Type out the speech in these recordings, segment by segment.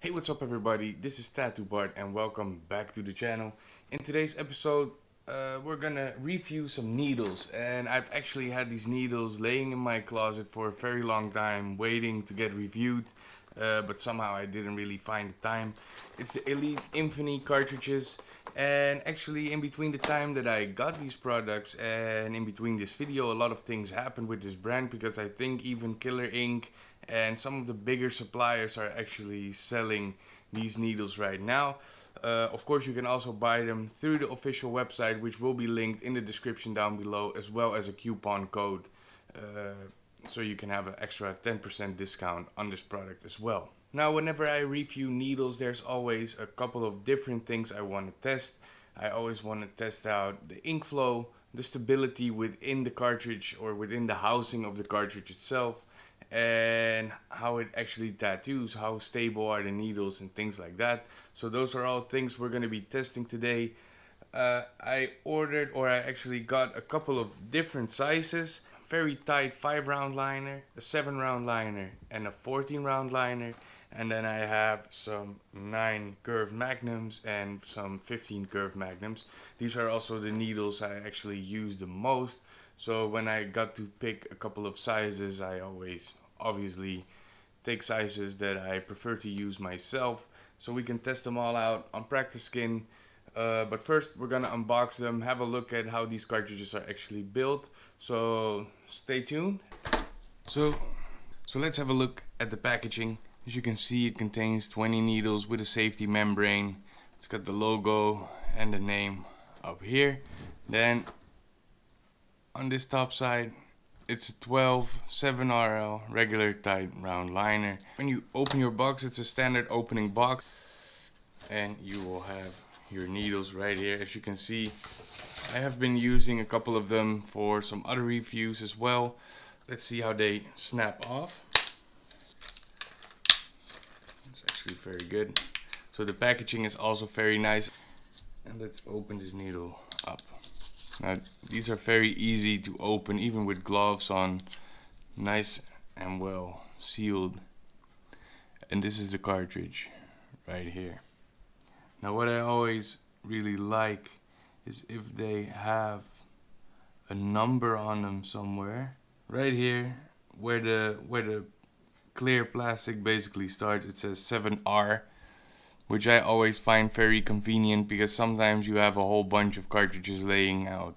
Hey, what's up everybody? This is Tattoobart and welcome back to the channel. In today's episode, we're gonna review some needles, and I've actually had these needles laying in my closet for a very long time waiting to get reviewed, but somehow I didn't really find the time. It's the Elite Infini Cartridges, and actually in between the time that I got these products and in between this video, a lot of things happened with this brand, because I think even Killer Ink and some of the bigger suppliers are actually selling these needles right now. Of course, you can also buy them through the official website, which will be linked in the description down below, as well as a coupon code, so you can have an extra 10% discount on this product as well. Now, whenever I review needles, there's always a couple of different things I want to test. I always want to test out the ink flow, the stability within the cartridge or within the housing of the cartridge itself, and how it actually tattoos, how stable are the needles and things like that. So those are all things we're going to be testing today. I ordered, or I actually got a couple of different sizes. Very tight 5 round liner, a 7 round liner, and a 14 round liner. And then I have some 9 curved magnums and some 15 curved magnums. These are also the needles I actually use the most. So when I got to pick a couple of sizes, I always obviously take sizes that I prefer to use myself, so we can test them all out on practice skin. But first we're gonna unbox them, have a look at how these cartridges are actually built. So stay tuned. So let's have a look at the packaging. As you can see, it contains 20 needles with a safety membrane. It's got the logo and the name up here. Then on this top side, it's a 12 7RL regular tight round liner. When you open your box, it's a standard opening box, and you will have your needles right here. As you can see, I have been using a couple of them for some other reviews as well. Let's see how they snap off. It's actually very good. So the packaging is also very nice. And let's open this needle up. Now, these are very easy to open, even with gloves on. Nice and well sealed. And this is the cartridge right here. Now, what I always really like is if they have a number on them somewhere. Right here, where the clear plastic basically starts, it says 7R. Which I always find very convenient, because sometimes you have a whole bunch of cartridges laying out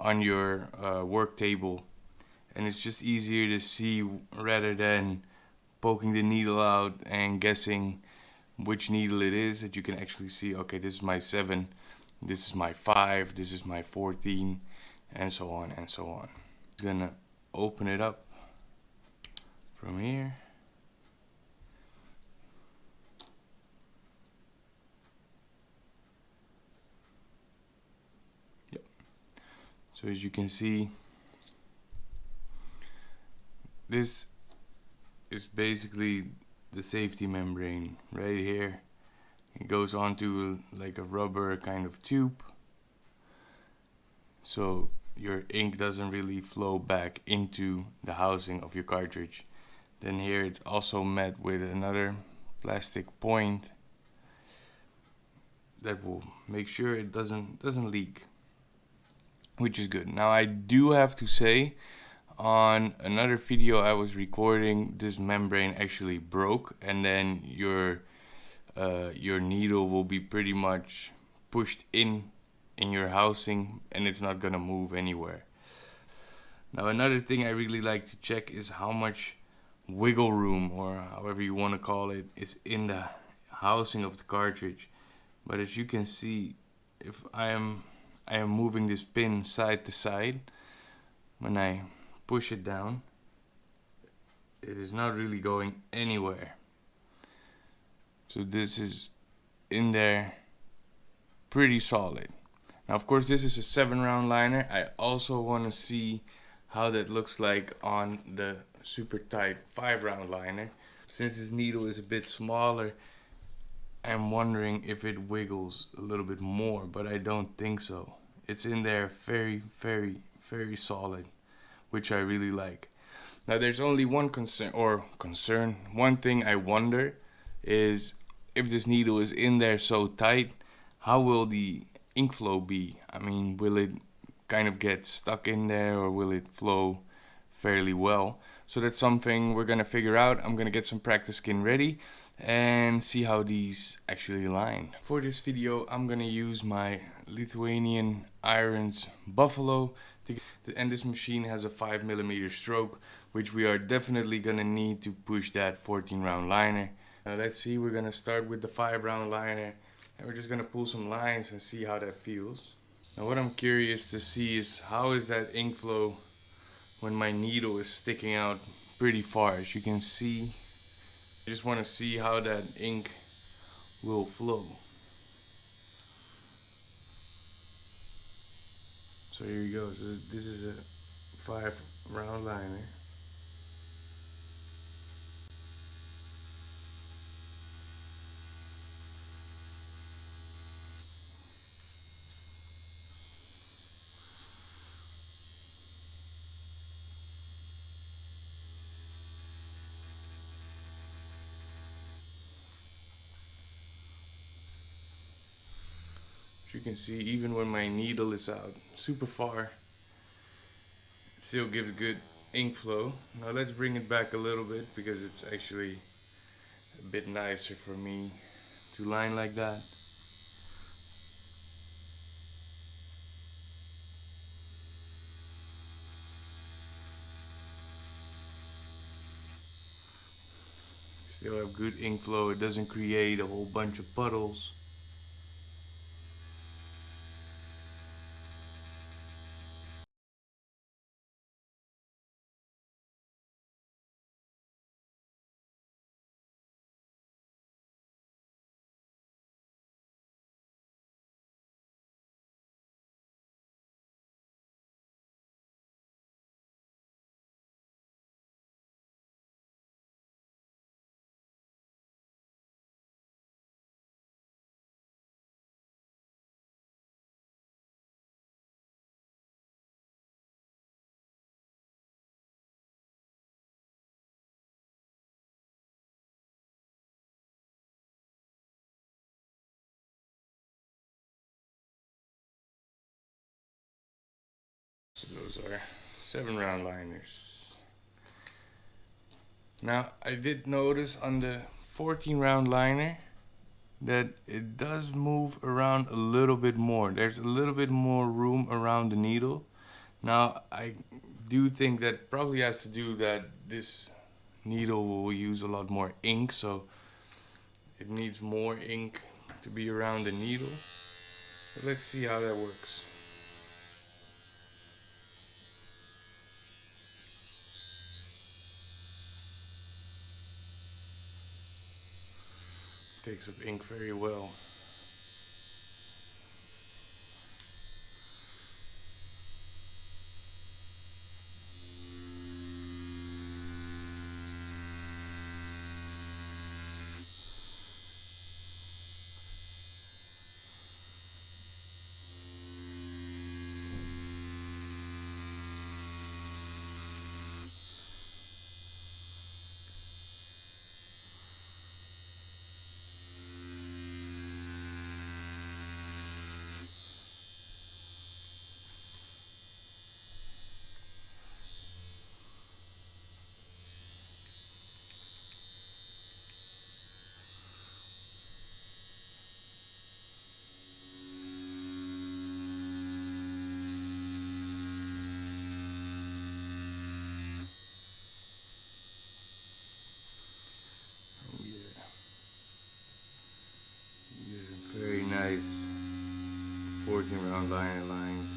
on your work table, and it's just easier to see rather than poking the needle out and guessing which needle it is. That you can actually see, okay, this is my 7, this is my 5, this is my 14, and so on and so on. I'm gonna open it up from here. So as you can see, this is basically the safety membrane right here. It goes onto like a rubber kind of tube, so your ink doesn't really flow back into the housing of your cartridge. Then here it's also met with another plastic point that will make sure it doesn't leak, which is good. Now, I do have to say, on another video I was recording, this membrane actually broke, and then your needle will be pretty much pushed in your housing, and it's not gonna move anywhere. Now, another thing I really like to check is how much wiggle room, or however you want to call it, is in the housing of the cartridge. But as you can see, if I am moving this pin side to side, when I push it down, it is not really going anywhere. So this is in there pretty solid. Now, of course, this is a 7 round liner. I also want to see how that looks like on the super tight 5 round liner. Since this needle is a bit smaller, I'm wondering if it wiggles a little bit more, but I don't think so. It's in there very, very, very solid, which I really like. Now, there's only one concern, one thing I wonder is if this needle is in there so tight, how will the ink flow be? I mean, will it kind of get stuck in there, or will it flow fairly well? So that's something we're gonna figure out. I'm gonna get some practice skin ready and see how these actually align. For this video, I'm gonna use my Lithuanian Irons Buffalo, and this machine has a 5mm stroke, which we are definitely gonna need to push that 14 round liner. Now let's see, we're gonna start with the 5 round liner, and we're just gonna pull some lines and see how that feels. Now what I'm curious to see is how is that ink flow when my needle is sticking out pretty far. As you can see, I just want to see how that ink will flow. So here you go. So this is a 5 round liner. As you can see, even when my needle is out super far, it still gives good ink flow. Now let's bring it back a little bit, because it's actually a bit nicer for me to line like that. Still have good ink flow. It doesn't create a whole bunch of puddles. So those are 7 round liners. Now I did notice on the 14 round liner that it does move around a little bit more. There's a little bit more room around the needle. Now I do think that probably has to do that this needle will use a lot more ink, so it needs more ink to be around the needle. But let's see how that works. Takes up ink very well. Oh yeah, these are very nice 14 round liner lines.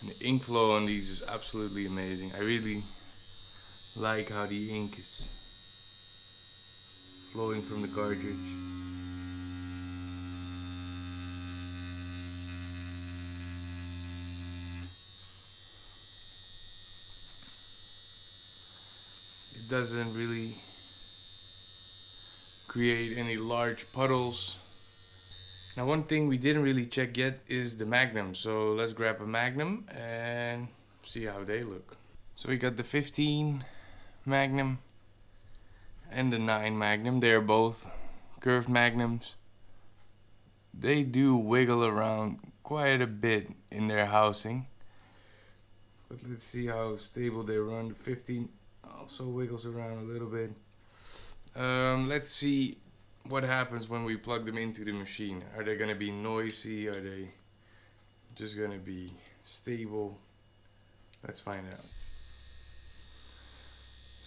And the ink flow on these is absolutely amazing. I really like how the ink is flowing from the cartridge. It doesn't really create any large puddles. Now one thing we didn't really check yet is the Magnum, so let's grab a Magnum and see how they look. So we got the 15 Magnum, and the 9 Magnum. They're both curved magnums. They do wiggle around quite a bit in their housing. But let's see how stable they run. The 15 also wiggles around a little bit. Let's see what happens when we plug them into the machine. Are they gonna be noisy? Are they just gonna be stable? Let's find out.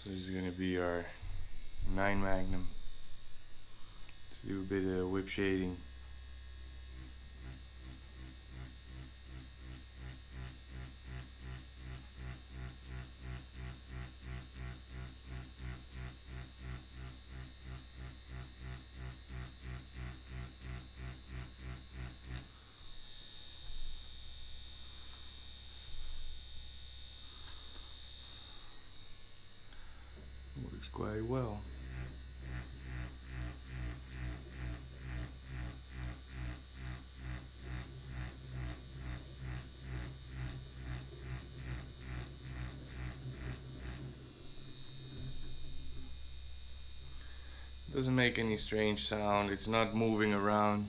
So this is gonna be our 9 Magnum. Let's do a bit of whip shading. Works quite well. Doesn't make any strange sound. It's not moving around.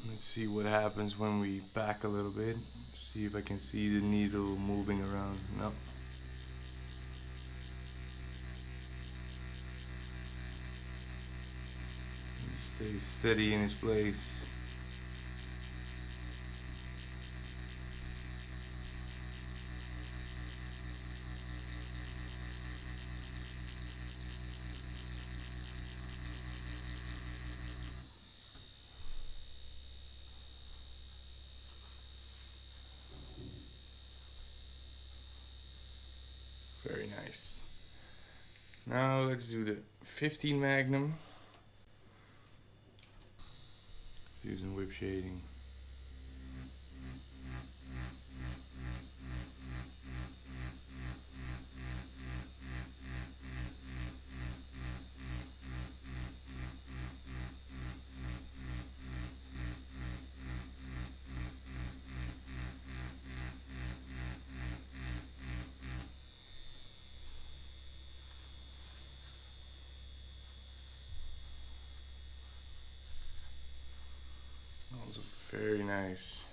Let's see what happens when we back a little bit. See if I can see the needle moving around. No. It stays steady in its place. Very nice. Now let's do the 15 Magnum. Using whip shading. Also very nice.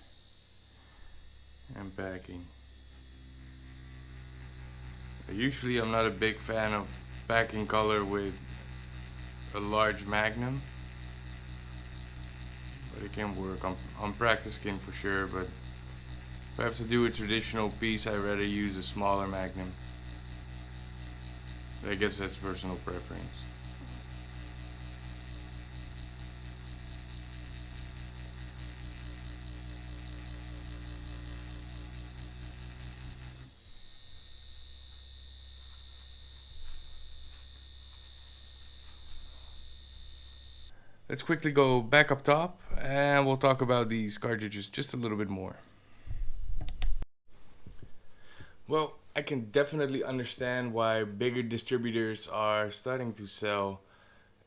And backing. Usually I'm not a big fan of backing color with a large Magnum, but it can work on practice skin for sure. But if I have to do a traditional piece, I'd rather use a smaller Magnum. But I guess that's personal preference. Let's quickly go back up top and we'll talk about these cartridges just a little bit more. Well, I can definitely understand why bigger distributors are starting to sell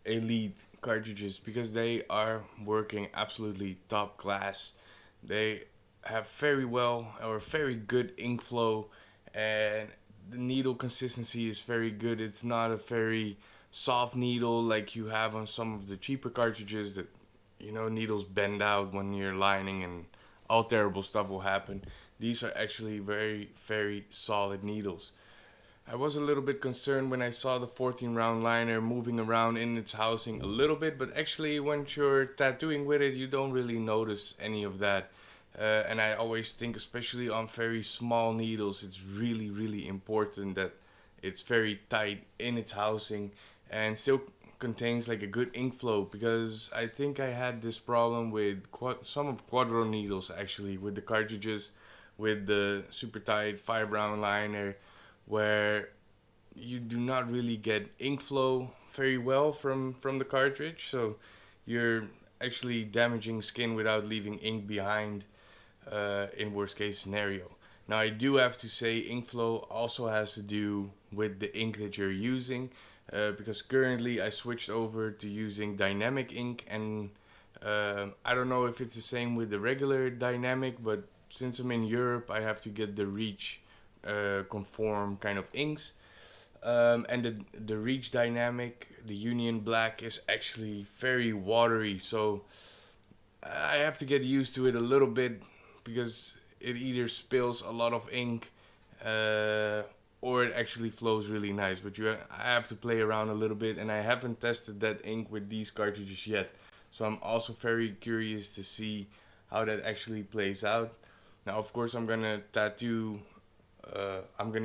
elite cartridges because they are working absolutely top class. They have very well or very good ink flow, and the needle consistency is very good. It's not a very soft needle like you have on some of the cheaper cartridges that needles bend out when you're lining and all terrible stuff will happen. These are actually very, very solid needles. I was a little bit concerned when I saw the 14 round liner moving around in its housing a little bit, but actually once you're tattooing with it, you don't really notice any of that. And I always think, especially on very small needles, it's really, really important that it's very tight in its housing and still contains like a good ink flow, because I think I had this problem with some of Quadro needles actually with the cartridges with the super tight 5 round liner, where you do not really get ink flow very well from the cartridge, so you're actually damaging skin without leaving ink behind, in worst case scenario. Now I do have to say ink flow also has to do with the ink that you're using, because currently I switched over to using dynamic ink, and I don't know if it's the same with the regular dynamic, but since I'm in Europe I have to get the REACH conform kind of inks. And the reach dynamic, the Union Black, is actually very watery, so I have to get used to it a little bit because it either spills a lot of ink uh, or it actually flows really nice. But I have to play around a little bit, and I haven't tested that ink with these cartridges yet. So I'm also very curious to see how that actually plays out. Now, of course, I'm gonna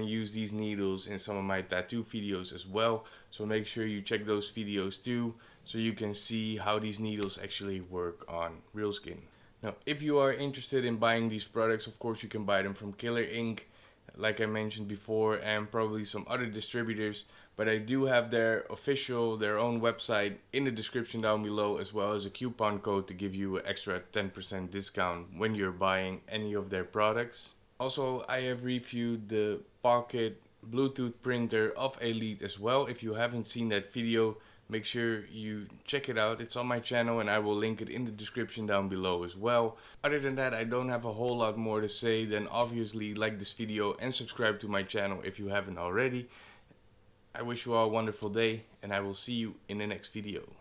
use these needles in some of my tattoo videos as well. So make sure you check those videos too, so you can see how these needles actually work on real skin. Now, if you are interested in buying these products, of course you can buy them from Killer Ink, like I mentioned before, and probably some other distributors. But I do have their own website in the description down below, as well as a coupon code to give you an extra 10% discount when you're buying any of their products. Also, I have reviewed the Pocket Bluetooth printer of Elite as well. If you haven't seen that video, make sure you check it out. It's on my channel and I will link it in the description down below as well. Other than that, I don't have a whole lot more to say than obviously like this video and subscribe to my channel if you haven't already. I wish you all a wonderful day and I will see you in the next video.